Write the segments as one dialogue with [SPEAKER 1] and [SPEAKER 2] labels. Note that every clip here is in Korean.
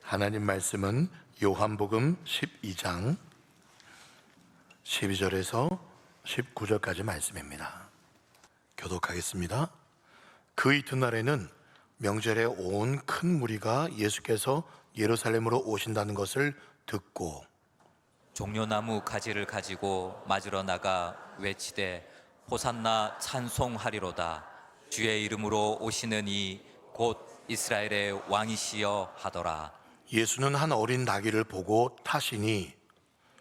[SPEAKER 1] 하나님 말씀은 요한복음 12장 12절에서 19절까지 말씀입니다. 교독하겠습니다. 그 이튿날에는 명절에 온 큰 무리가 예수께서 예루살렘으로 오신다는 것을 듣고
[SPEAKER 2] 종려나무 가지를 가지고 맞으러 나가 외치되 호산나 찬송하리로다. 주의 이름으로 오시는 이 곧 이스라엘의 왕이시여 하더라.
[SPEAKER 1] 예수는 한 어린 나귀를 보고 타시니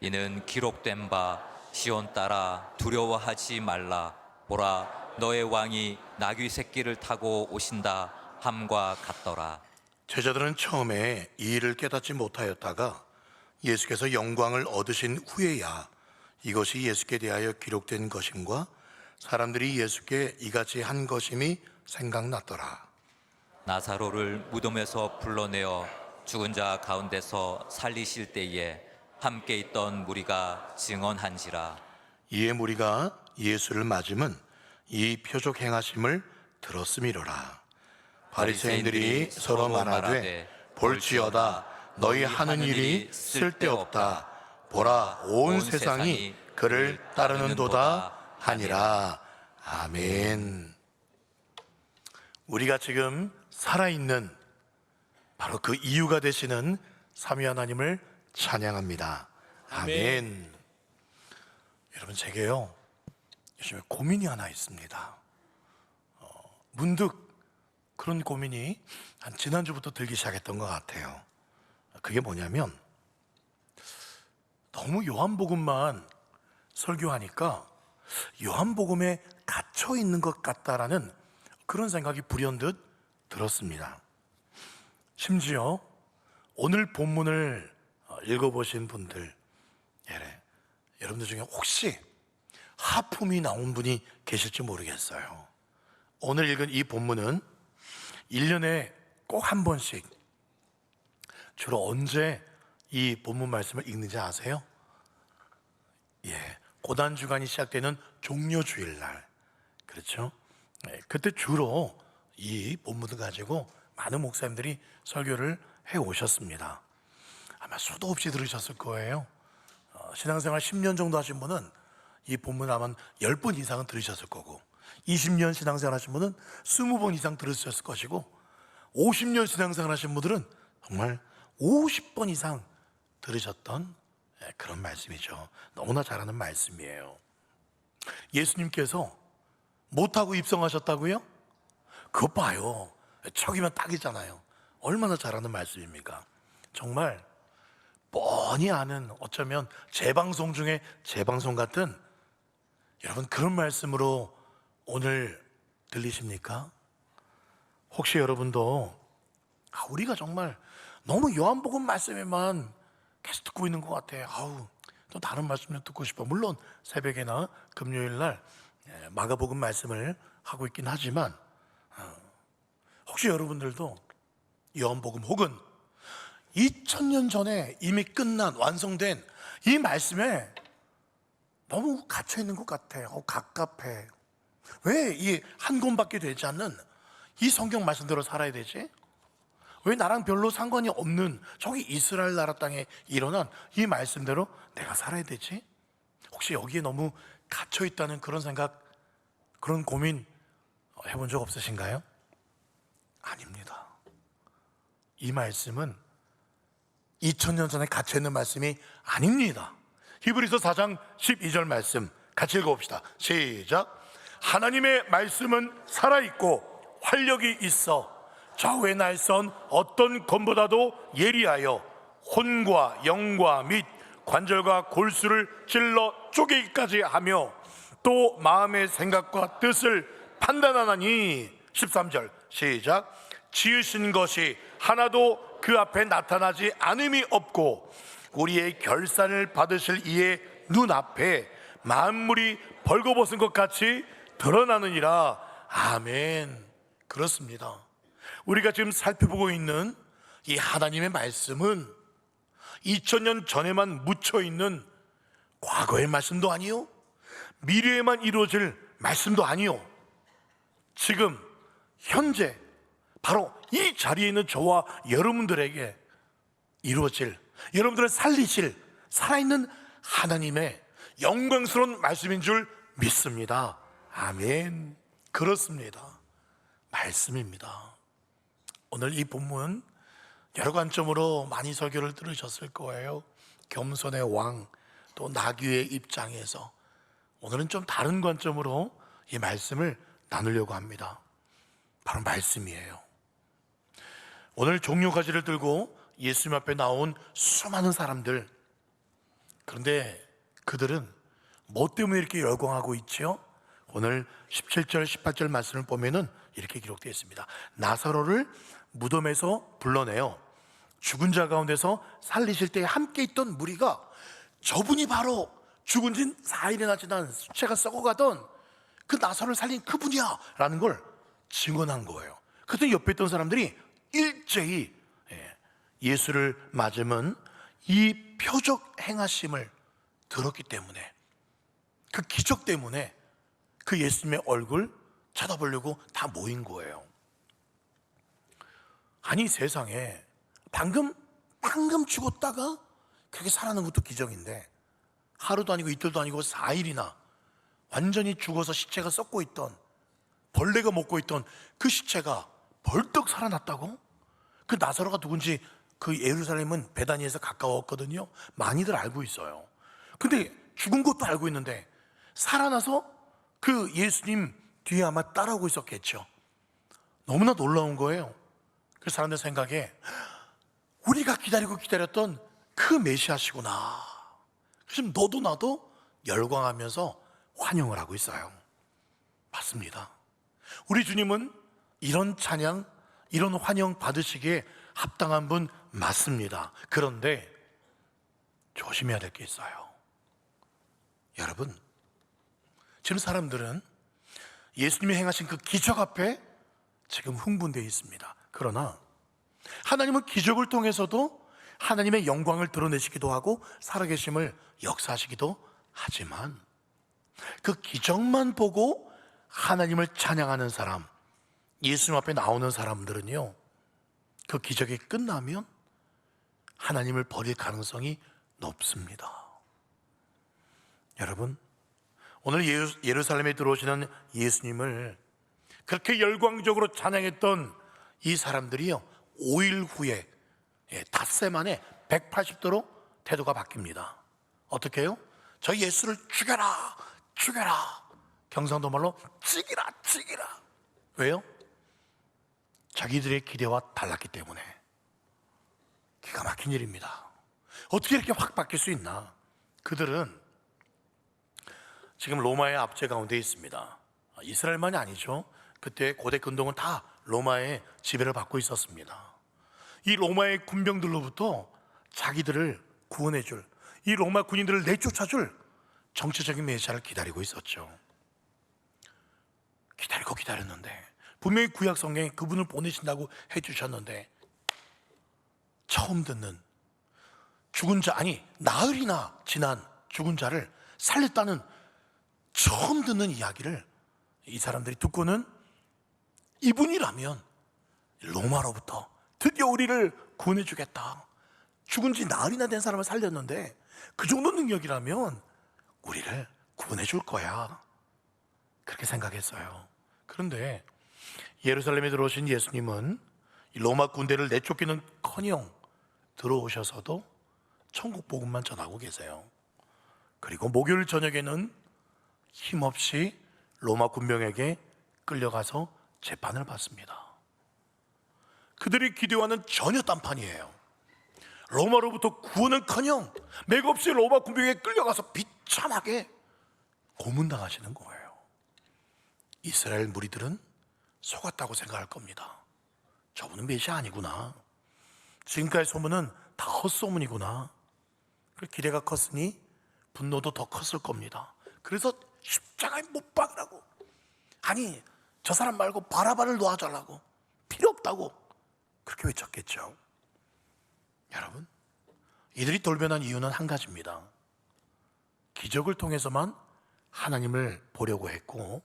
[SPEAKER 2] 이는 기록된 바 시온 딸아 두려워하지 말라. 보라 너의 왕이 나귀 새끼를 타고 오신다 함과 같더라.
[SPEAKER 1] 제자들은 처음에 이 일을 깨닫지 못하였다가 예수께서 영광을 얻으신 후에야 이것이 예수께 대하여 기록된 것임과 사람들이 예수께 이같이 한 것임이 생각났더라.
[SPEAKER 2] 나사로를 무덤에서 불러내어 죽은 자 가운데서 살리실 때에 함께 있던 무리가 증언한지라.
[SPEAKER 1] 이에 무리가 예수를 맞음은 이 표적 행하심을 들었음이로라. 바리새인들이 서로 말하되 볼지어다 너희 하는 일이 쓸데없다. 보라 온 세상이 그를 따르는도다 하니라. 아멘. 우리가 지금 살아있는 바로 그 이유가 되시는 삼위 하나님을 찬양합니다. 아멘. 여러분, 제게요 요즘에 고민이 하나 있습니다. 문득 그런 고민이 한 지난주부터 들기 시작했던 것 같아요. 그게 뭐냐면 너무 요한복음만 설교하니까 요한복음에 갇혀 있는 것 같다라는 그런 생각이 불현듯 들었습니다. 심지어 오늘 본문을 읽어보신 분들, 여러분들 중에 혹시 하품이 나온 분이 계실지 모르겠어요. 오늘 읽은 이 본문은 1년에 꼭 한 번씩, 주로 언제 이 본문 말씀을 읽는지 아세요? 고단주간이 시작되는 종려주일날, 그렇죠? 그때 주로 이 본문을 가지고 많은 목사님들이 설교를 해 오셨습니다. 아마 수도 없이 들으셨을 거예요. 신앙생활 10년 정도 하신 분은 이 본문 아마 10번 이상은 들으셨을 거고, 20년 신앙생활 하신 분은 20번 이상 들으셨을 것이고, 50년 신앙생활 하신 분들은 정말 50번 이상 들으셨던 그런 말씀이죠. 너무나 잘하는 말씀이에요. 예수님께서 못하고 입성하셨다고요? 그것 봐요. 척이면 딱이잖아요. 얼마나 잘하는 말씀입니까? 정말 뻔히 아는, 어쩌면 재방송 중에 재방송 같은, 여러분 그런 말씀으로 오늘 들리십니까? 혹시 여러분도 우리가 정말 너무 요한복음 말씀에만 계속 듣고 있는 것 같아요. 또 다른 말씀 좀 듣고 싶어. 물론 새벽에나 금요일날 마가복음 말씀을 하고 있긴 하지만 혹시 여러분들도 요한복음 혹은 2000년 전에 이미 끝난 완성된 이 말씀에 너무 갇혀있는 것 같아요. 갑갑해. 왜 이 한 권밖에 되지 않는 이 성경 말씀대로 살아야 되지? 왜 나랑 별로 상관이 없는 저기 이스라엘 나라 땅에 일어난 이 말씀대로 내가 살아야 되지? 혹시 여기에 너무 갇혀있다는 그런 생각, 그런 고민 해본 적 없으신가요? 아닙니다. 이 말씀은 2000년 전에 갇혀있는 말씀이 아닙니다. 히브리서 4장 12절 말씀 같이 읽어봅시다. 시작. 하나님의 말씀은 살아있고 활력이 있어 좌우에 날선 어떤 검보다도 예리하여 혼과 영과 및 관절과 골수를 찔러 쪼개기까지 하며 또 마음의 생각과 뜻을 판단하나니. 13절 시작. 지으신 것이 하나도 그 앞에 나타나지 않음이 없고 우리의 결산을 받으실 이의 눈앞에 만물이 벌거벗은 것 같이 드러나느니라. 아멘. 그렇습니다. 우리가 지금 살펴보고 있는 이 하나님의 말씀은 2000년 전에만 묻혀있는 과거의 말씀도 아니요, 미래에만 이루어질 말씀도 아니요, 지금 현재 바로 이 자리에 있는 저와 여러분들에게 이루어질, 여러분들을 살리실 살아있는 하나님의 영광스러운 말씀인 줄 믿습니다. 아멘. 그렇습니다. 말씀입니다. 오늘 이 본문 여러 관점으로 많이 설교를 들으셨을 거예요. 겸손의 왕, 또 나귀의 입장에서 오늘은 좀 다른 관점으로 이 말씀을 나누려고 합니다. 바로 말씀이에요. 오늘 종려가지를 들고 예수님 앞에 나온 수많은 사람들, 그런데 그들은 뭐 때문에 이렇게 열광하고 있죠? 오늘 17절 18절 말씀을 보면은 이렇게 기록되어 있습니다. 나사로를 무덤에서 불러내어 죽은 자 가운데서 살리실 때에 함께 있던 무리가 저분이 바로 죽은 지 4일이나 지난 수체가 썩어가던 그 나사로를 살린 그분이야 라는 걸 증언한 거예요. 그때 옆에 있던 사람들이 일제히 예수를 맞으면 이 표적 행하심을 들었기 때문에, 그 기적 때문에 그 예수님의 얼굴 쳐다보려고 다 모인 거예요. 아니, 세상에 방금 죽었다가 그렇게 살아나는 것도 기적인데, 하루도 아니고 이틀도 아니고 4일이나 완전히 죽어서 시체가 썩고 있던, 벌레가 먹고 있던 그 시체가 벌떡 살아났다고? 그 나사로가 누군지 그 예루살렘은 베다니에서 가까웠거든요. 많이들 알고 있어요. 근데 죽은 것도 알고 있는데 살아나서 그 예수님 뒤에 아마 따라오고 있었겠죠. 너무나 놀라운 거예요. 그 사람들 생각에 우리가 기다렸던 그 메시아시구나. 지금 너도 나도 열광하면서 환영을 하고 있어요. 맞습니다. 우리 주님은 이런 찬양, 이런 환영 받으시기에 합당한 분 맞습니다. 그런데 조심해야 될 게 있어요. 여러분, 지금 사람들은 예수님이 행하신 그 기적 앞에 지금 흥분되어 있습니다. 그러나 하나님은 기적을 통해서도 하나님의 영광을 드러내시기도 하고 살아계심을 역사하시기도 하지만, 그 기적만 보고 하나님을 찬양하는 사람, 예수님 앞에 나오는 사람들은요, 그 기적이 끝나면 하나님을 버릴 가능성이 높습니다. 여러분, 오늘 예루살렘에 들어오시는 예수님을 그렇게 열광적으로 찬양했던 이 사람들이요, 5일 후에 닷새 만에 180도로 태도가 바뀝니다. 어떻게 해요? 저 예수를 죽여라, 죽여라. 경상도 말로 찍이라. 왜요? 자기들의 기대와 달랐기 때문에. 기가 막힌 일입니다. 어떻게 이렇게 확 바뀔 수 있나? 그들은 지금 로마의 압제 가운데 있습니다. 이스라엘만이 아니죠. 그때 고대 근동은 다 로마의 지배를 받고 있었습니다. 이 로마의 군병들로부터 자기들을 구원해줄, 이 로마 군인들을 내쫓아줄 정치적인 메시아를 기다리고 있었죠. 기다렸는데, 분명히 구약 성경에 그분을 보내신다고 해주셨는데, 처음 듣는 죽은 자, 아니 나흘이나 지난 죽은 자를 살렸다는 처음 듣는 이야기를 이 사람들이 듣고는, 이분이라면 로마로부터 드디어 우리를 구원해 주겠다, 죽은 지 나흘이나 된 사람을 살렸는데 그 정도 능력이라면 우리를 구원해 줄 거야, 그렇게 생각했어요. 그런데 예루살렘에 들어오신 예수님은 로마 군대를 내쫓기는커녕 들어오셔서도 천국 복음만 전하고 계세요. 그리고 목요일 저녁에는 힘없이 로마 군병에게 끌려가서 재판을 받습니다. 그들이 기대와는 전혀 딴판이에요. 로마로부터 구원은커녕 맥없이 로마 군병에게 끌려가서 비참하게 고문당하시는 거예요. 이스라엘 무리들은 속았다고 생각할 겁니다. 저분은 메시아 아니구나, 지금까지 소문은 다 헛소문이구나. 기대가 컸으니 분노도 더 컸을 겁니다. 그래서 십자가에 못 박으라고, 아니 저 사람 말고 바라바를 놓아달라고, 필요 없다고 그렇게 외쳤겠죠. 여러분, 이들이 돌변한 이유는 한 가지입니다. 기적을 통해서만 하나님을 보려고 했고,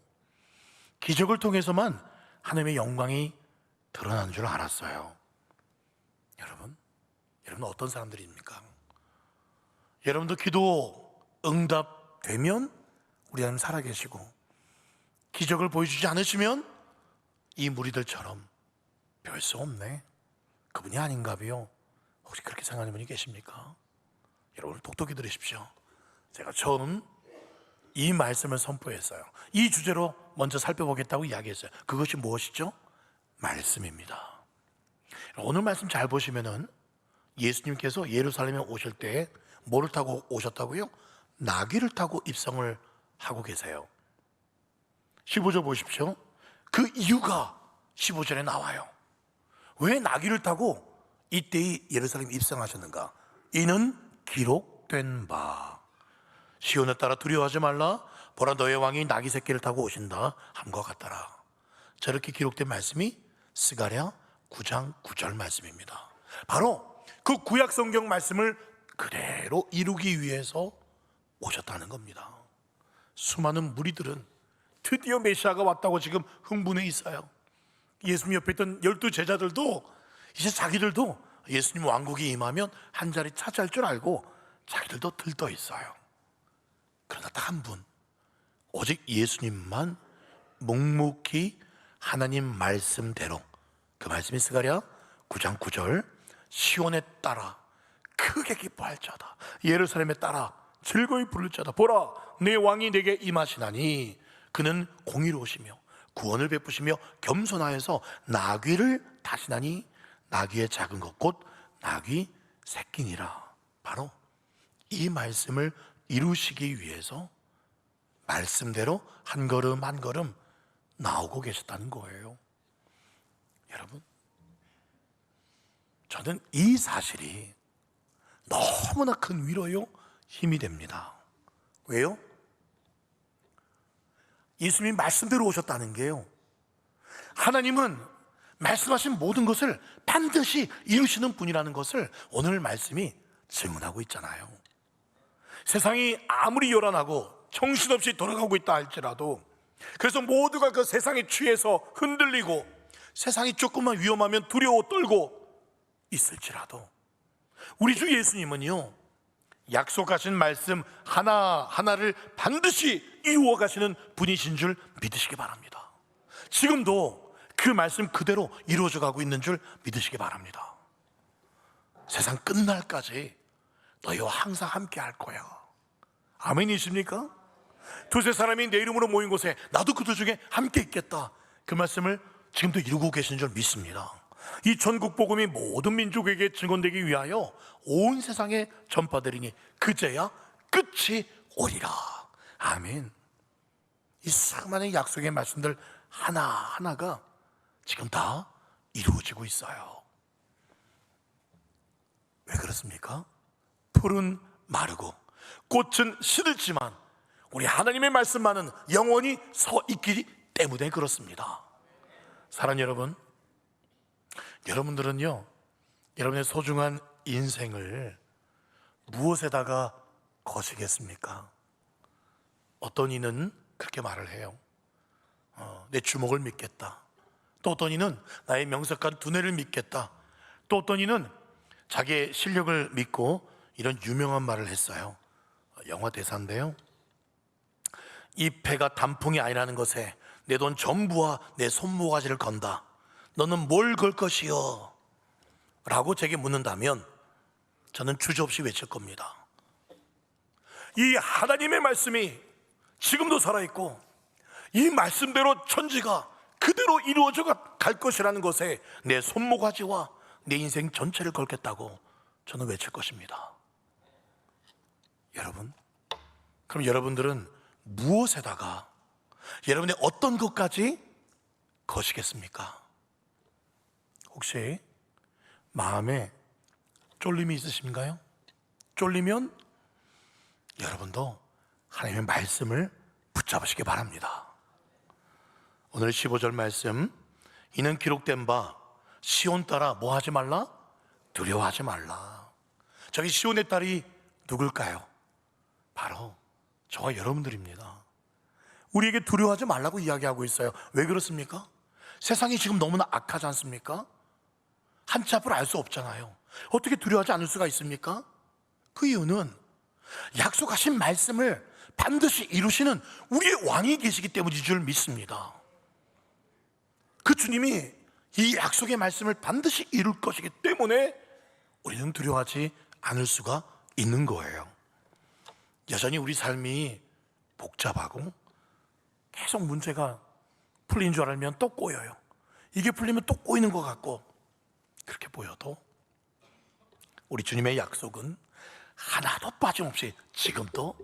[SPEAKER 1] 기적을 통해서만 하나님의 영광이 드러나는 줄 알았어요. 여러분 여러분 어떤 사람들입니까? 여러분도 기도 응답되면 우리 하나님 살아계시고, 기적을 보여주지 않으시면 이 무리들처럼 별 수 없네, 그분이 아닌가비요. 혹시 그렇게 생각하는 분이 계십니까? 여러분 똑똑히 들으십시오. 제가 처음 이 말씀을 선포했어요. 이 주제로 먼저 살펴보겠다고 이야기했어요. 그것이 무엇이죠? 말씀입니다. 오늘 말씀 잘 보시면은 예수님께서 예루살렘에 오실 때 뭐를 타고 오셨다고요? 나귀를 타고 입성을 하고 계세요. 15절 보십시오. 그 이유가 15절에 나와요. 왜 나귀를 타고 이때의 예루살렘 입성하셨는가? 이는 기록된 바, 시온에 따라 두려워하지 말라, 보라 너의 왕이 나귀 새끼를 타고 오신다 함과 같더라. 저렇게 기록된 말씀이 스가랴 9장 9절 말씀입니다. 바로 그 구약 성경 말씀을 그대로 이루기 위해서 오셨다는 겁니다. 수많은 무리들은 드디어 메시아가 왔다고 지금 흥분해 있어요. 예수님 옆에 있던 12 제자들도 이제 자기들도 예수님 왕국이 임하면 한 자리 차지할 줄 알고 자기들도 들떠 있어요. 그러나 딱 한 분, 오직 예수님만 묵묵히 하나님 말씀대로, 그 말씀이 스가랴 9장 9절, 시온에 따라 크게 기뻐할 자다, 예루살렘에 따라 즐거이 부를 자다, 보라 내 왕이 내게 임하시나니 그는 공의로우시며 구원을 베푸시며 겸손하여서 나귀를 타시나니 나귀의 작은 것 곧 나귀 새끼니라. 바로 이 말씀을 이루시기 위해서 말씀대로 한 걸음 한 걸음 나오고 계셨다는 거예요. 여러분, 저는 이 사실이 너무나 큰 위로요, 힘이 됩니다. 왜요? 예수님이 말씀대로 오셨다는 게요, 하나님은 말씀하신 모든 것을 반드시 이루시는 분이라는 것을 오늘 말씀이 증언하고 있잖아요. 세상이 아무리 요란하고 정신없이 돌아가고 있다 할지라도, 그래서 모두가 그 세상에 취해서 흔들리고 세상이 조금만 위험하면 두려워 떨고 있을지라도, 우리 주 예수님은요, 약속하신 말씀 하나하나를 반드시 이루어 가시는 분이신 줄 믿으시기 바랍니다. 지금도 그 말씀 그대로 이루어져 가고 있는 줄 믿으시기 바랍니다. 세상 끝날까지 너희와 항상 함께 할 거야. 아멘이십니까? 두세 사람이 내 이름으로 모인 곳에 나도 그들 중에 함께 있겠다, 그 말씀을 지금도 이루고 계신 줄 믿습니다. 이 전국 복음이 모든 민족에게 증언되기 위하여 온 세상에 전파되리니 그제야 끝이 오리라. 아멘. 이 수많은 약속의 말씀들 하나하나가 지금 다 이루어지고 있어요. 왜 그렇습니까? 풀은 마르고 꽃은 시들지만 우리 하나님의 말씀만은 영원히 서 있기 때문에 그렇습니다. 사랑하는 여러분, 여러분들은요, 여러분의 소중한 인생을 무엇에다가 거시겠습니까? 어떤 이는 그렇게 말을 해요. 내 주먹을 믿겠다. 또 어떤 이는 나의 명석한 두뇌를 믿겠다. 또 어떤 이는 자기의 실력을 믿고 이런 유명한 말을 했어요. 영화 대사인데요, 이 패가 단풍이 아니라는 것에 내 돈 전부와 내 손모가지를 건다. 너는 뭘 걸 것이요? 라고 제게 묻는다면 저는 주저없이 외칠 겁니다. 이 하나님의 말씀이 지금도 살아있고 이 말씀대로 천지가 그대로 이루어져 갈 것이라는 것에 내 손모가지와 내 인생 전체를 걸겠다고 저는 외칠 것입니다. 여러분, 그럼 여러분들은 무엇에다가, 여러분의 어떤 것까지 거시겠습니까? 혹시 마음에 쫄림이 있으신가요? 쫄리면 여러분도 하나님의 말씀을 붙잡으시기 바랍니다. 오늘 15절 말씀, 이는 기록된 바 시온 따라 뭐 하지 말라? 두려워하지 말라. 저기 시온의 딸이 누굴까요? 바로 저와 여러분들입니다. 우리에게 두려워하지 말라고 이야기하고 있어요. 왜 그렇습니까? 세상이 지금 너무나 악하지 않습니까? 한치 앞을 알 수 없잖아요. 어떻게 두려워하지 않을 수가 있습니까? 그 이유는 약속하신 말씀을 반드시 이루시는 우리의 왕이 계시기 때문인 줄 믿습니다. 그 주님이 이 약속의 말씀을 반드시 이룰 것이기 때문에 우리는 두려워하지 않을 수가 있는 거예요. 여전히 우리 삶이 복잡하고 계속 문제가 풀린 줄 알면 또 꼬여요. 이게 풀리면 또 꼬이는 것 같고, 그렇게 보여도 우리 주님의 약속은 하나도 빠짐없이 지금도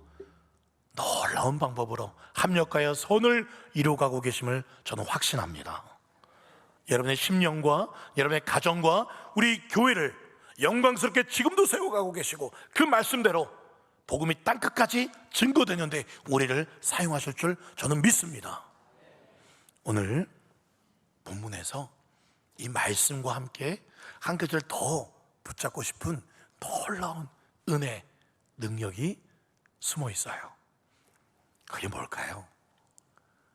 [SPEAKER 1] 놀라운 방법으로 합력하여 선을 이루어가고 계심을 저는 확신합니다. 여러분의 심령과 여러분의 가정과 우리 교회를 영광스럽게 지금도 세워가고 계시고, 그 말씀대로 복음이 땅끝까지 증거되는데 우리를 사용하실 줄 저는 믿습니다. 오늘 본문에서 이 말씀과 함께 한 계절 더 붙잡고 싶은 놀라운 은혜, 능력이 숨어 있어요. 그게 뭘까요?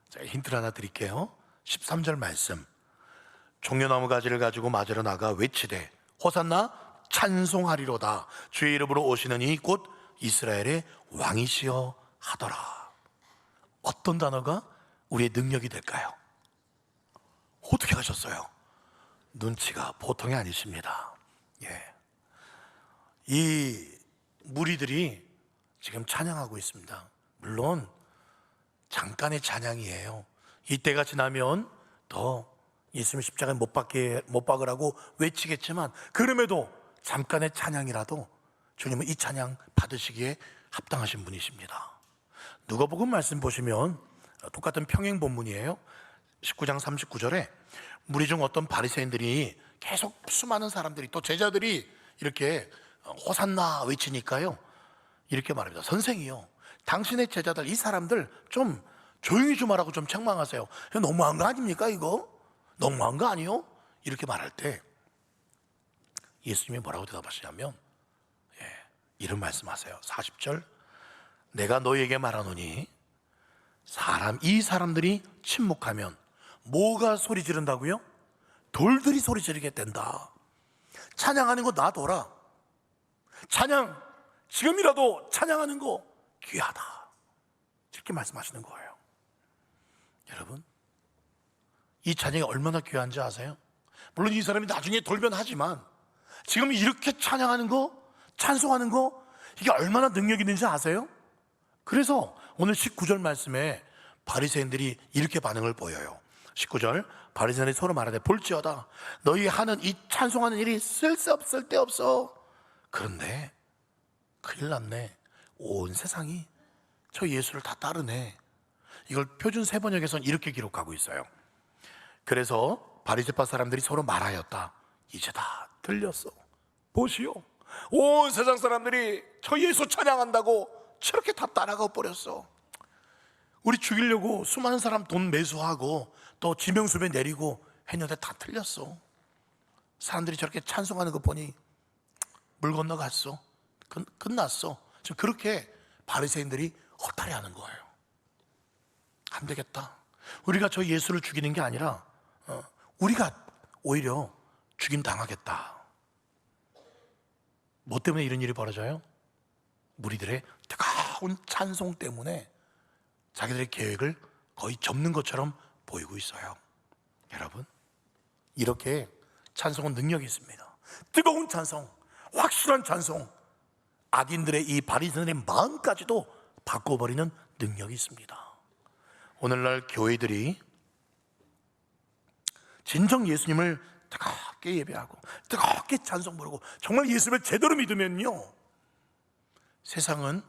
[SPEAKER 1] 제가 힌트를 하나 드릴게요. 13절 말씀. 종려나무 가지를 가지고 맞으러 나가 외치되 호산나 찬송하리로다. 주의 이름으로 오시는 이 곧 이스라엘의 왕이시여 하더라. 어떤 단어가 우리의 능력이 될까요? 어떻게 하셨어요? 눈치가 보통이 아니십니다. 예. 이 무리들이 지금 찬양하고 있습니다. 물론 잠깐의 찬양이에요. 이때가 지나면 더 예수님 십자가에 못 박으라고 외치겠지만, 그럼에도 잠깐의 찬양이라도 주님은 이 찬양 받으시기에 합당하신 분이십니다. 누가복음 말씀 보시면 똑같은 평행 본문이에요. 19장 39절에 무리 중 어떤 바리새인들이 계속 수많은 사람들이, 또 제자들이 이렇게 호산나 외치니까요, 이렇게 말합니다. 선생이요, 당신의 제자들, 이 사람들 좀 조용히 좀 하라고 좀 책망하세요. 너무한 거 아닙니까 이거? 너무한 거 아니요? 이렇게 말할 때 예수님이 뭐라고 대답하시냐면, 이런 말씀하세요. 40절. 내가 너희에게 말하노니 이 사람들이 침묵하면 뭐가 소리 지른다고요? 돌들이 소리 지르게 된다. 찬양하는 거 놔둬라. 찬양, 지금이라도 찬양하는 거 귀하다. 이렇게 말씀하시는 거예요. 여러분, 이 찬양이 얼마나 귀한지 아세요? 물론 이 사람이 나중에 돌변하지만 지금 이렇게 찬양하는 거, 찬송하는 거, 이게 얼마나 능력이 있는지 아세요? 그래서 오늘 19절 말씀에 바리새인들이 이렇게 반응을 보여요. 19절, 바리새인들이 서로 말하되 볼지어다 너희 하는 이 찬송하는 일이 쓸데없어. 그런데 큰일 났네. 온 세상이 저 예수를 다 따르네. 이걸 표준 세번역에서는 이렇게 기록하고 있어요. 그래서 바리새파 사람들이 서로 말하였다. 이제 다 들렸어. 보시오, 온 세상 사람들이 저 예수 찬양한다고 저렇게 다 따라가 버렸어. 우리 죽이려고 수많은 사람 돈 매수하고 또 지명수배 내리고 했는데 다 틀렸어. 사람들이 저렇게 찬송하는 거 보니 물 건너갔어. 끝났어. 지금 그렇게 바리새인들이 헛다리하는 거예요. 안 되겠다. 우리가 저 예수를 죽이는 게 아니라 우리가 오히려 죽임 당하겠다. 뭐 때문에 이런 일이 벌어져요? 무리들의 뜨거운 찬송 때문에 자기들의 계획을 거의 접는 것처럼 보이고 있어요. 여러분, 이렇게 찬송은 능력이 있습니다. 뜨거운 찬송, 확실한 찬송, 악인들의 이 바리새인의 마음까지도 바꿔버리는 능력이 있습니다. 오늘날 교회들이 진정 예수님을 뜨겁게 예배하고 뜨겁게 찬송 부르고 정말 예수님을 제대로 믿으면요, 세상은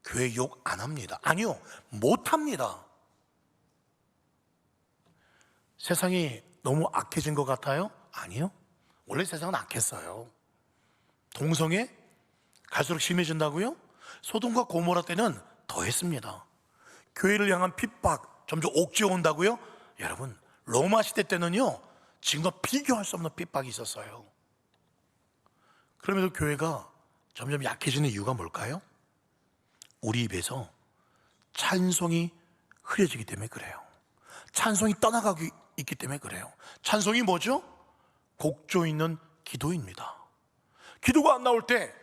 [SPEAKER 1] 교회 욕 안 합니다. 아니요, 못 합니다. 세상이 너무 악해진 것 같아요? 아니요, 원래 세상은 악했어요. 동성애 갈수록 심해진다고요? 소돔과 고모라 때는 더했습니다. 교회를 향한 핍박 점점 옥죄어 온다고요? 여러분, 로마 시대 때는요, 지금과 비교할 수 없는 핍박이 있었어요. 그럼에도 교회가 점점 약해지는 이유가 뭘까요? 우리 입에서 찬송이 흐려지기 때문에 그래요. 찬송이 떠나가고 있기 때문에 그래요. 찬송이 뭐죠? 곡조 있는 기도입니다. 기도가 안 나올 때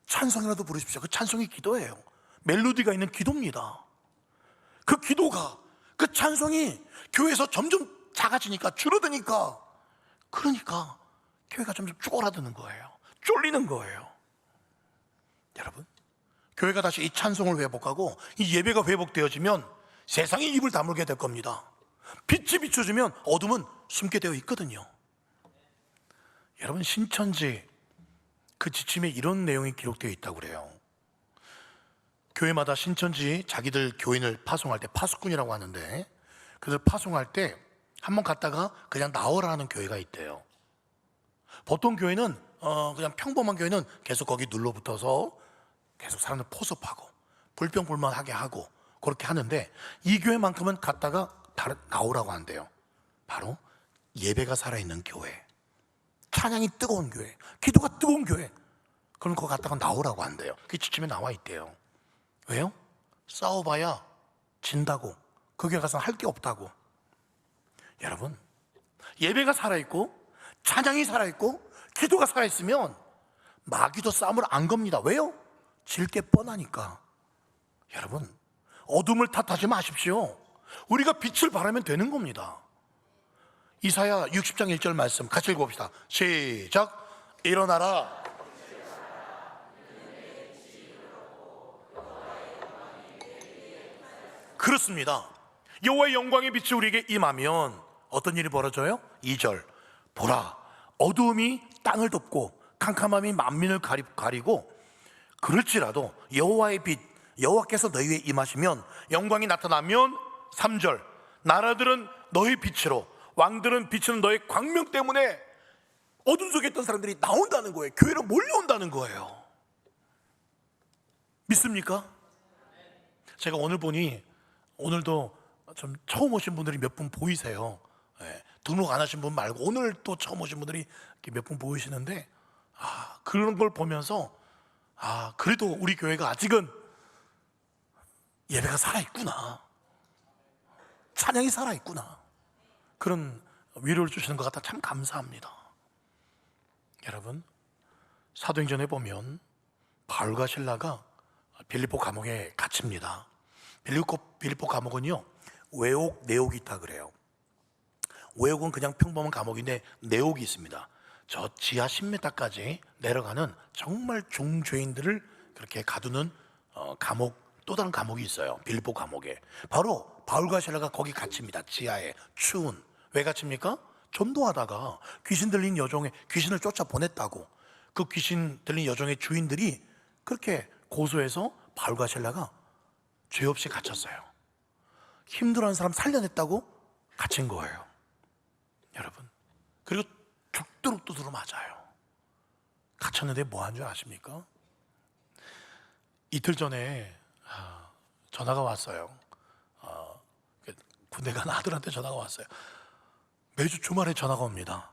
[SPEAKER 1] 찬송이라도 부르십시오. 그 찬송이 기도예요. 멜로디가 있는 기도입니다. 그 기도가, 그 찬송이 교회에서 점점 작아지니까, 줄어드니까, 그러니까 교회가 점점 쪼그라드는 거예요. 쫄리는 거예요. 여러분, 교회가 다시 이 찬송을 회복하고 이 예배가 회복되어지면 세상이 입을 다물게 될 겁니다. 빛이 비춰지면 어둠은 숨게 되어 있거든요. 여러분, 신천지 그 지침에 이런 내용이 기록되어 있다고 그래요. 교회마다 신천지 자기들 교인을 파송할 때, 파수꾼이라고 하는데, 그들 파송할 때 한번 갔다가 그냥 나오라는 교회가 있대요. 보통 교회는 그냥 평범한 교회는 계속 거기 눌러붙어서 계속 사람들 포섭하고 불평불만하게 하고 그렇게 하는데, 이 교회만큼은 갔다가 나오라고 한대요. 바로 예배가 살아있는 교회, 찬양이 뜨거운 교회, 기도가 뜨거운 교회, 그럼 거기 갔다가 나오라고 한대요. 그 지침에 나와 있대요. 왜요? 싸워봐야 진다고, 거기 가서 할 게 없다고. 여러분, 예배가 살아있고 찬양이 살아있고 기도가 살아있으면 마귀도 싸움을 안 겁니다. 왜요? 질 게 뻔하니까. 여러분, 어둠을 탓하지 마십시오. 우리가 빛을 발하면 되는 겁니다. 이사야 60장 1절 말씀 같이 읽어봅시다. 시작. 일어나라. 그렇습니다. 여호와의 영광의 빛이 우리에게 임하면 어떤 일이 벌어져요? 2절. 보라, 어두움이 땅을 덮고 캄캄함이 만민을 가리고, 그럴지라도 여호와의 빛, 여호와께서 너희 위에 임하시면, 영광이 나타나면 3절. 나라들은 너희 빛으로, 왕들은 비치는 너의 광명 때문에 어둠 속에 있던 사람들이 나온다는 거예요. 교회로 몰려온다는 거예요. 믿습니까? 제가 오늘 보니, 오늘도 좀 처음 오신 분들이 몇 분 보이세요. 등록 안 하신 분 말고 오늘 또 처음 오신 분들이 몇 분 보이시는데, 그런 걸 보면서 그래도 우리 교회가 아직은 예배가 살아있구나, 찬양이 살아있구나, 그런 위로를 주시는 것 같아 참 감사합니다. 여러분, 사도행전에 보면 바울과 실라가 빌립보 감옥에 갇힙니다. 빌립보 감옥은요, 외옥, 내옥이 있다 그래요. 외옥은 그냥 평범한 감옥인데 내옥이 있습니다. 저 지하 10m까지 내려가는 정말 중죄인들을 그렇게 가두는 감옥, 또 다른 감옥이 있어요. 빌립보 감옥에. 바로 바울과 실라가 거기 갇힙니다. 지하에, 추운. 왜 갇힙니까? 전도하다가 귀신 들린 여종의, 귀신을 쫓아 보냈다고 그 귀신 들린 여종의 주인들이 그렇게 고소해서 바울과 실라가 죄 없이 갇혔어요. 힘들어하는 사람 살려냈다고 갇힌 거예요. 여러분, 그리고 죽도록 두드러 맞아요. 갇혔는데 뭐 한 줄 아십니까? 이틀 전에 전화가 왔어요. 군대 간 아들한테 전화가 왔어요. 매주 주말에 전화가 옵니다.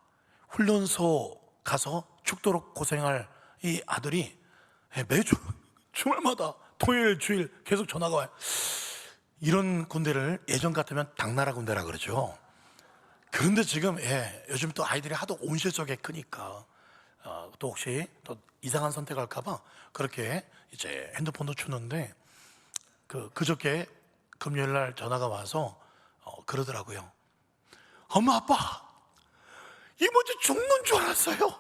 [SPEAKER 1] 훈련소 가서 죽도록 고생할 이 아들이 매주 주말마다 토요일, 주일 계속 전화가 와요. 이런 군대를 예전 같으면 당나라 군대라 그러죠. 그런데 지금 요즘 또 아이들이 하도 온실속에 크니까 또 혹시 또 이상한 선택할까봐 그렇게 이제 핸드폰도 주는데, 그저께 금요일 날 전화가 와서 그러더라고요. 엄마, 아빠, 이번 주 죽는 줄 알았어요.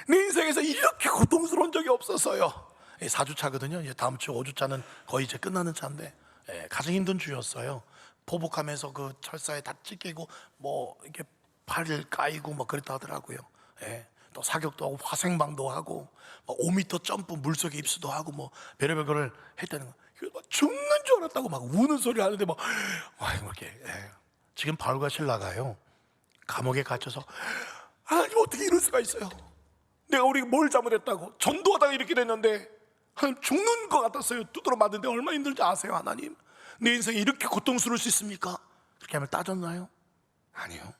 [SPEAKER 1] 내 인생에서 이렇게 고통스러운 적이 없었어요. 4주차거든요. 이제 다음 주 5주차는 거의 이제 끝나는 차인데, 가장 힘든 주였어요. 포복하면서 그 철사에 다 찢기고 뭐 이렇게 팔을 까이고 뭐 그랬다 하더라고요. 또 사격도 하고 화생방도 하고 뭐 5m 점프 물속에 입수도 하고 뭐 별의별 거를 했다는 거. 죽는 줄 알았다고 막 우는 소리 하는데 뭐 이렇게. 지금 바울과 실라가요, 감옥에 갇혀서 하나님 어떻게 이럴 수가 있어요? 내가 우리가 뭘 잘못했다고? 전도하다가 이렇게 됐는데 하나님 죽는 것 같았어요. 두드러 맞는데 얼마나 힘들지 아세요? 하나님, 내 인생이 이렇게 고통스러울 수 있습니까? 그렇게 하면 따졌나요? 아니요.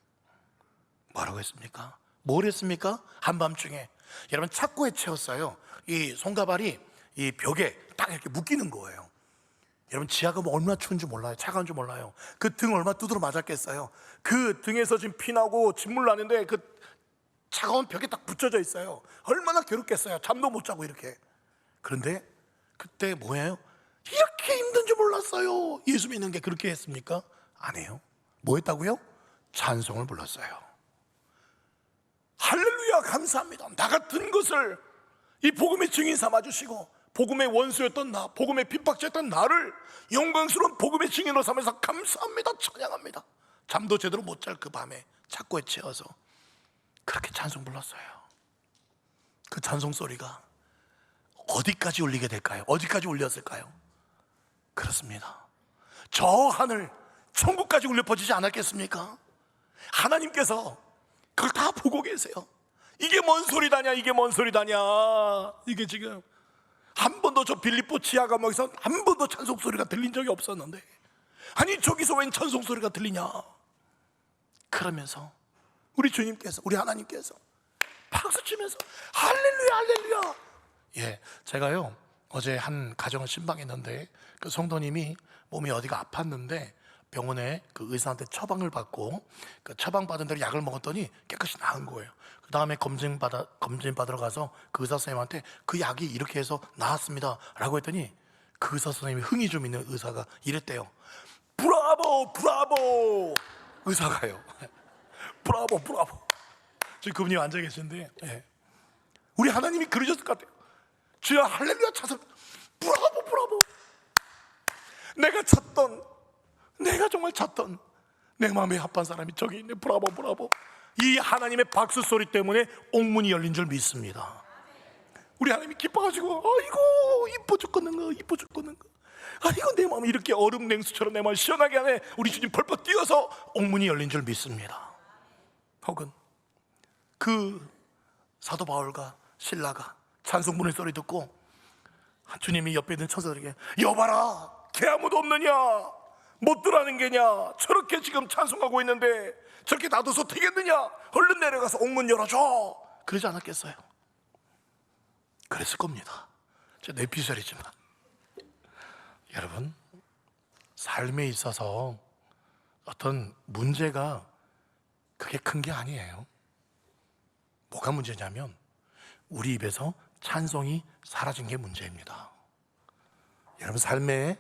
[SPEAKER 1] 뭐라고 했습니까? 뭘 했습니까? 한밤중에 여러분 착고에 채웠어요. 이 손가발이 이 벽에 딱 이렇게 묶이는 거예요. 여러분 지하가 뭐 얼마나 추운지 몰라요. 차가운 줄 몰라요. 그 등 얼마나 두드러 맞았겠어요. 그 등에서 지금 피 나고 진물 나는데 그 차가운 벽에 딱 붙여져 있어요. 얼마나 괴롭겠어요. 잠도 못 자고 이렇게. 그런데 그때 뭐예요? 이렇게 힘든 줄 몰랐어요. 예수 믿는 게 그렇게 했습니까? 안 해요. 뭐 했다고요? 찬송을 불렀어요. 할렐루야, 감사합니다. 나 같은 것을 이 복음의 증인 삼아주시고, 복음의 원수였던 나, 복음의 핍박자였던 나를 영광스러운 복음의 증인으로 삼아서 감사합니다, 찬양합니다. 잠도 제대로 못 잘 그 밤에 착고에 채워서 그렇게 찬송 불렀어요. 그 찬송 소리가 어디까지 울리게 될까요? 어디까지 울렸을까요? 그렇습니다. 저 하늘 천국까지 울려 퍼지지 않았겠습니까? 하나님께서 그걸 다 보고 계세요. 이게 뭔 소리다냐, 이게 뭔 소리다냐. 이게 지금 한 번도 저 빌립보 지하 감옥에서 한 번도 찬송 소리가 들린 적이 없었는데, 아니 저기서 웬 찬송 소리가 들리냐. 그러면서 우리 주님께서, 우리 하나님께서 박수 치면서 할렐루야, 할렐루야. 예, 제가요 어제 한 가정을 신방했는데 그 성도님이 몸이 어디가 아팠는데 병원에 그 의사한테 처방을 받고 그 처방 받은 대로 약을 먹었더니 깨끗이 나은 거예요. 그 다음에 검진 받으러 가서 그 의사 선생님한테 그 약이 이렇게 해서 나았습니다 라고 했더니 그 의사 선생님이 흥이 좀 있는 의사가 이랬대요. 브라보, 브라보. 의사가요. 브라보, 브라보. 지금 그분이 앉아 계신데, 예. 우리 하나님이 그러셨을 것 같아요. 주여 할렐루야 찬송, 브라보, 브라보. 내가 찾던, 내가 정말 찾던 내 마음에 합한 사람이 저기 있네. 브라보, 브라보. 이 하나님의 박수 소리 때문에 옥문이 열린 줄 믿습니다. 우리 하나님이 기뻐가지고, 아이고 이뻐 죽겠는가, 이뻐 죽겠는가. 아이고 내 마음이 이렇게 얼음 냉수처럼 내 마음을 시원하게 하네. 우리 주님 펄펄 뛰어서 옥문이 열린 줄 믿습니다. 혹은 그 사도 바울과 신라가 찬송 부르는 소리 듣고 주님이 옆에 있는 천사들에게, 여봐라 걔 아무도 없느냐, 못 들어가는 게냐, 저렇게 지금 찬송하고 있는데 저렇게 놔둬서 되겠느냐, 얼른 내려가서 옥문 열어줘. 그러지 않았겠어요? 그랬을 겁니다. 제 뇌피셜이지만 여러분, 삶에 있어서 어떤 문제가 그게 큰 게 아니에요. 뭐가 문제냐면 우리 입에서 찬송이 사라진 게 문제입니다. 여러분, 삶에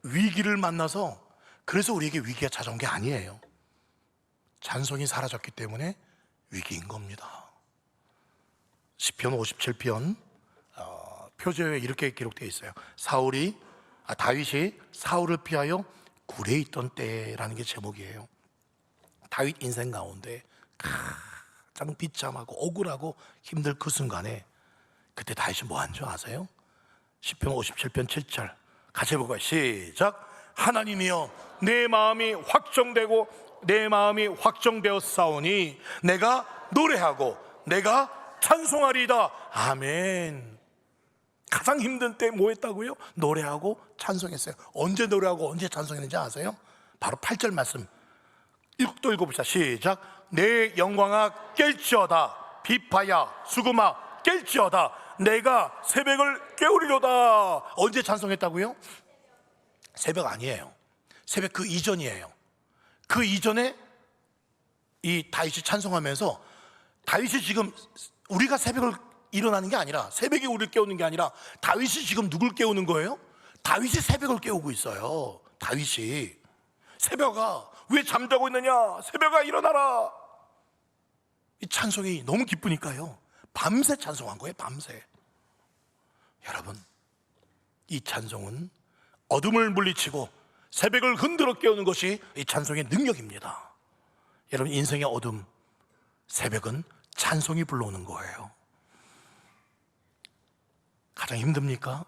[SPEAKER 1] 위기를 만나서 그래서 우리에게 위기가 찾아온 게 아니에요. 찬송이 사라졌기 때문에 위기인 겁니다. 시편 57편 표제에 이렇게 기록되어 있어요. 다윗이 사울을 피하여 굴에 있던 때라는 게 제목이에요. 다윗 인생 가운데 가장 비참하고 억울하고 힘들 그 순간에 그때 다윗이 뭐 한 줄 아세요? 시편 57편 7절 같이 해볼까요? 시작. 하나님이여 내 마음이 확정되고 내 마음이 확정되었사오니 내가 노래하고 내가 찬송하리이다. 아멘. 가장 힘든 때 뭐 했다고요? 노래하고 찬송했어요. 언제 노래하고 언제 찬송했는지 아세요? 바로 8절 말씀 또 읽어봅시다. 시작. 내 영광아 깰지어다. 비파야 수금아 깰지어다. 내가 새벽을 깨우리로다. 언제 찬송했다고요? 새벽 아니에요. 새벽 그 이전이에요. 그 이전에 이 다윗이 찬송하면서, 다윗이 지금 우리가 새벽을 일어나는 게 아니라, 새벽에 우리를 깨우는 게 아니라 다윗이 지금 누굴 깨우는 거예요? 다윗이 새벽을 깨우고 있어요. 다윗이. 새벽아 왜 잠자고 있느냐, 새벽아 일어나라. 이 찬송이 너무 기쁘니까요 밤새 찬송한 거예요. 밤새. 여러분, 이 찬송은 어둠을 물리치고 새벽을 흔들어 깨우는 것이 이 찬송의 능력입니다. 여러분, 인생의 어둠, 새벽은 찬송이 불러오는 거예요. 가장 힘듭니까?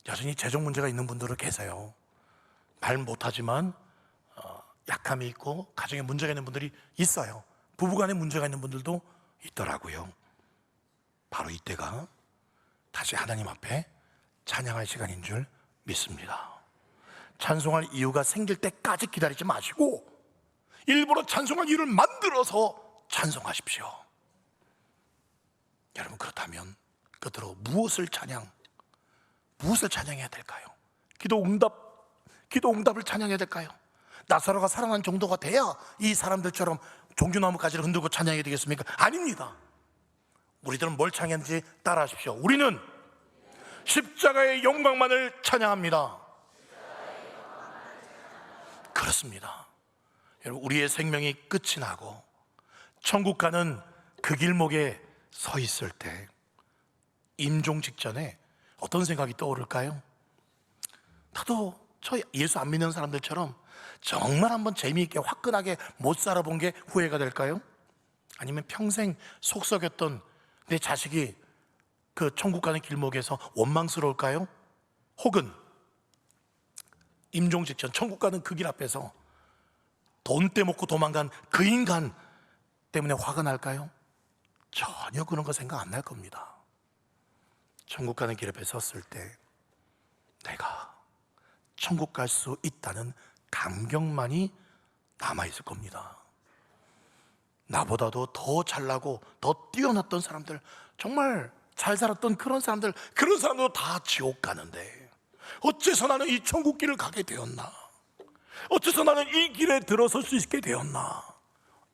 [SPEAKER 1] 여전히 재정 문제가 있는 분들은 계세요. 말 못하지만 약함이 있고 가정에 문제가 있는 분들이 있어요. 부부간에 문제가 있는 분들도 있더라고요. 바로 이때가 다시 하나님 앞에 찬양할 시간인 줄 믿습니다. 찬송할 이유가 생길 때까지 기다리지 마시고 일부러 찬송할 이유를 만들어서 찬송하십시오. 여러분, 그렇다면 끝으로 무엇을 찬양해야 될까요? 기도 응답을 찬양해야 될까요? 나사로가 살아난 정도가 돼야 이 사람들처럼 종교나무 가지를 흔들고 찬양해야 되겠습니까? 아닙니다. 우리들은 뭘 찬양하는지 따라하십시오. 우리는 십자가의 영광만을 찬양합니다. 그렇습니다. 여러분, 우리의 생명이 끝이 나고 천국 가는 그 길목에 서 있을 때 임종 직전에 어떤 생각이 떠오를까요? 나도 저 예수 안 믿는 사람들처럼 정말 한번 재미있게 화끈하게 못 살아본 게 후회가 될까요? 아니면 평생 속 썩였던 내 자식이 그 천국 가는 길목에서 원망스러울까요? 혹은 임종 직전 천국 가는 그 길 앞에서 돈 떼먹고 도망간 그 인간 때문에 화가 날까요? 전혀 그런 거 생각 안 날 겁니다. 천국 가는 길 앞에 섰을 때 내가 천국 갈 수 있다는 감격만이 남아있을 겁니다. 나보다도 더 잘나고 더 뛰어났던 사람들, 정말 잘 살았던 그런 사람들도 다 지옥 가는데 어째서 나는 이 천국 길을 가게 되었나? 어째서 나는 이 길에 들어설 수 있게 되었나?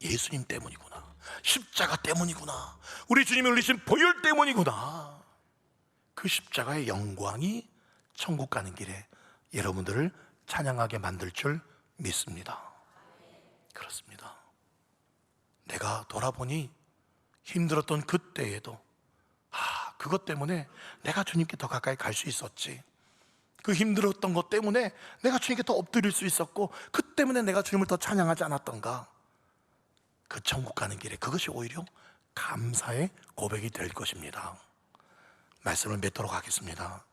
[SPEAKER 1] 예수님 때문이구나. 십자가 때문이구나. 우리 주님이 흘리신 보혈 때문이구나. 그 십자가의 영광이 천국 가는 길에 여러분들을 찬양하게 만들 줄 믿습니다. 그렇습니다. 내가 돌아보니 힘들었던 그때에도 그것 때문에 내가 주님께 더 가까이 갈 수 있었지. 그 힘들었던 것 때문에 내가 주님께 더 엎드릴 수 있었고, 그 때문에 내가 주님을 더 찬양하지 않았던가. 그 천국 가는 길에 그것이 오히려 감사의 고백이 될 것입니다. 말씀을 맺도록 하겠습니다.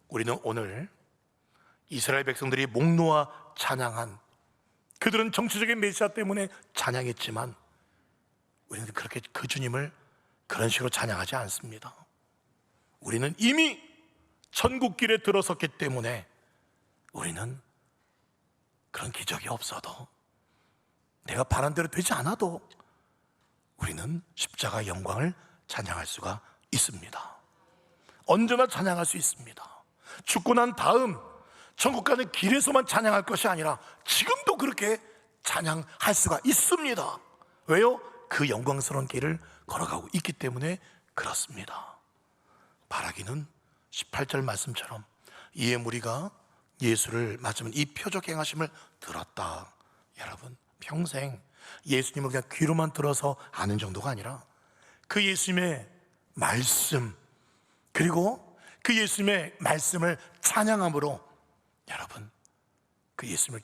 [SPEAKER 1] 우리는 오늘 이스라엘 백성들이 목 놓아 찬양한, 그들은 정치적인 메시아 때문에 찬양했지만 우리는 그렇게 그 주님을 그런 식으로 찬양하지 않습니다. 우리는 이미 천국길에 들어섰기 때문에 우리는 그런 기적이 없어도, 내가 바란 대로 되지 않아도 우리는 십자가 영광을 찬양할 수가 있습니다. 언제나 찬양할 수 있습니다. 죽고 난 다음 천국 가는 길에서만 찬양할 것이 아니라 지금도 그렇게 찬양할 수가 있습니다. 왜요? 그 영광스러운 길을 걸어가고 있기 때문에 그렇습니다. 바라기는 18절 말씀처럼 이에 무리가 예수를 맞으면 이 표적 행하심을 들었다. 여러분, 평생 예수님을 그냥 귀로만 들어서 아는 정도가 아니라 그 예수님의 말씀, 그리고 그 예수님의 말씀을 찬양함으로 여러분, 그 예수님을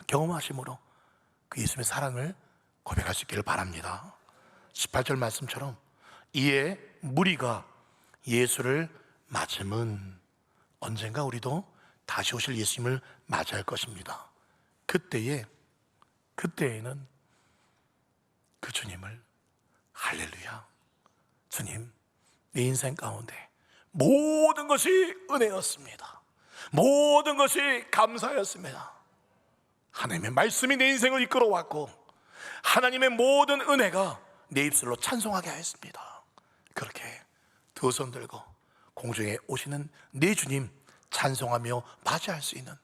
[SPEAKER 1] 경험하심으로 그 예수님의 사랑을 고백할 수 있기를 바랍니다. 18절 말씀처럼 이에 무리가 예수를 맞으면 언젠가 우리도 다시 오실 예수님을 맞이할 것입니다. 그때에는 그 주님을 할렐루야, 주님, 내 인생 가운데 모든 것이 은혜였습니다. 모든 것이 감사였습니다. 하나님의 말씀이 내 인생을 이끌어왔고 하나님의 모든 은혜가 내 입술로 찬송하게 하였습니다. 그렇게 두 손 들고 공중에 오시는 내 주님 찬송하며 맞이할 수 있는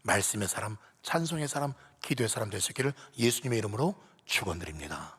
[SPEAKER 1] 말씀의 사람, 찬송의 사람, 기도의 사람 될 수 있기를 예수님의 이름으로 축원드립니다.